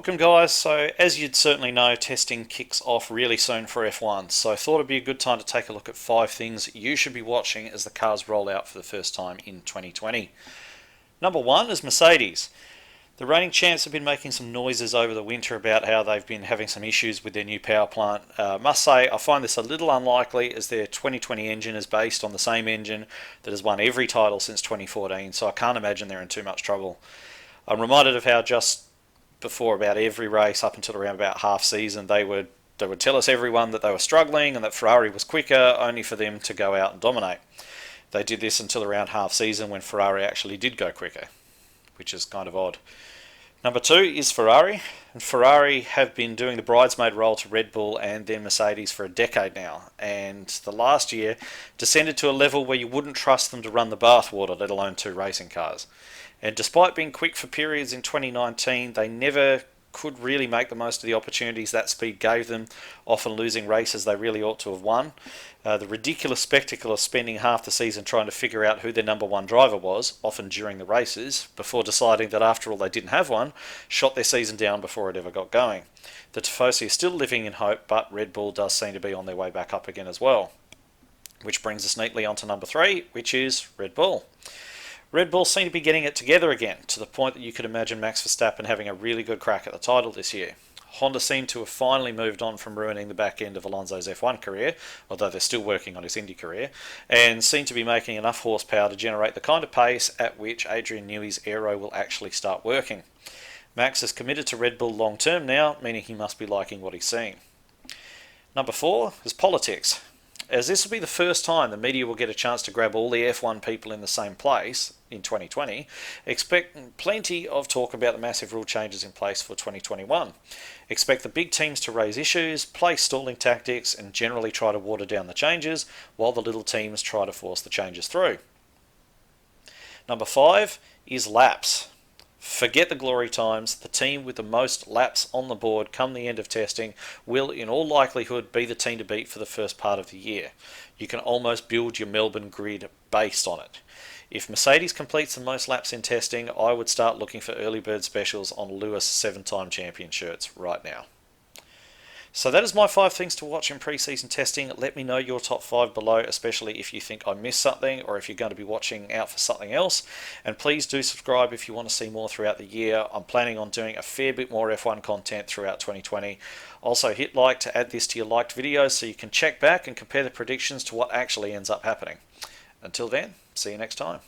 Welcome guys. So as you'd certainly know, testing kicks off really soon for F1, so I thought it'd be a good time to take a look at 5 things you should be watching as the cars roll out for the first time in 2020. Number 1 is Mercedes. The reigning champs have been making some noises over the winter about how they've been having some issues with their new power plant. Must say, I find this a little unlikely as their 2020 engine is based on the same engine that has won every title since 2014, so I can't imagine they're in too much trouble. I'm reminded of how just before about every race up until around about half season they would tell us everyone that they were struggling and that Ferrari was quicker, only for them to go out and dominate. They did this until around half season when Ferrari actually did go quicker, which is kind of odd. Number 2 is Ferrari, and Ferrari have been doing the bridesmaid role to Red Bull and then Mercedes for a decade now, and the last year descended to a level where you wouldn't trust them to run the bathwater, let alone 2 racing cars. And despite being quick for periods in 2019, they never could really make the most of the opportunities that speed gave them, often losing races they really ought to have won. The ridiculous spectacle of spending half the season trying to figure out who their number 1 driver was, often during the races, before deciding that after all they didn't have one, shot their season down before it ever got going. The Tifosi is still living in hope, but Red Bull does seem to be on their way back up again as well. Which brings us neatly on to number 3, which is Red Bull. Red Bull seem to be getting it together again, to the point that you could imagine Max Verstappen having a really good crack at the title this year. Honda seem to have finally moved on from ruining the back end of Alonso's F1 career, although they're still working on his Indy career, and seem to be making enough horsepower to generate the kind of pace at which Adrian Newey's aero will actually start working. Max is committed to Red Bull long term now, meaning he must be liking what he's seeing. Number 4 is politics. As this will be the first time the media will get a chance to grab all the F1 people in the same place in 2020, expect plenty of talk about the massive rule changes in place for 2021. Expect the big teams to raise issues, play stalling tactics, and generally try to water down the changes, while the little teams try to force the changes through. Number 5 is laps. Forget the glory times. The team with the most laps on the board come the end of testing will in all likelihood be the team to beat for the first part of the year. You can almost build your Melbourne grid based on it. If Mercedes completes the most laps in testing, I would start looking for early bird specials on Lewis 7-time champion shirts right now. So that is my 5 things to watch in pre-season testing. Let me know your top 5 below, especially if you think I missed something or if you're going to be watching out for something else. And please do subscribe if you want to see more throughout the year. I'm planning on doing a fair bit more F1 content throughout 2020. Also hit like to add this to your liked videos so you can check back and compare the predictions to what actually ends up happening. Until then, see you next time.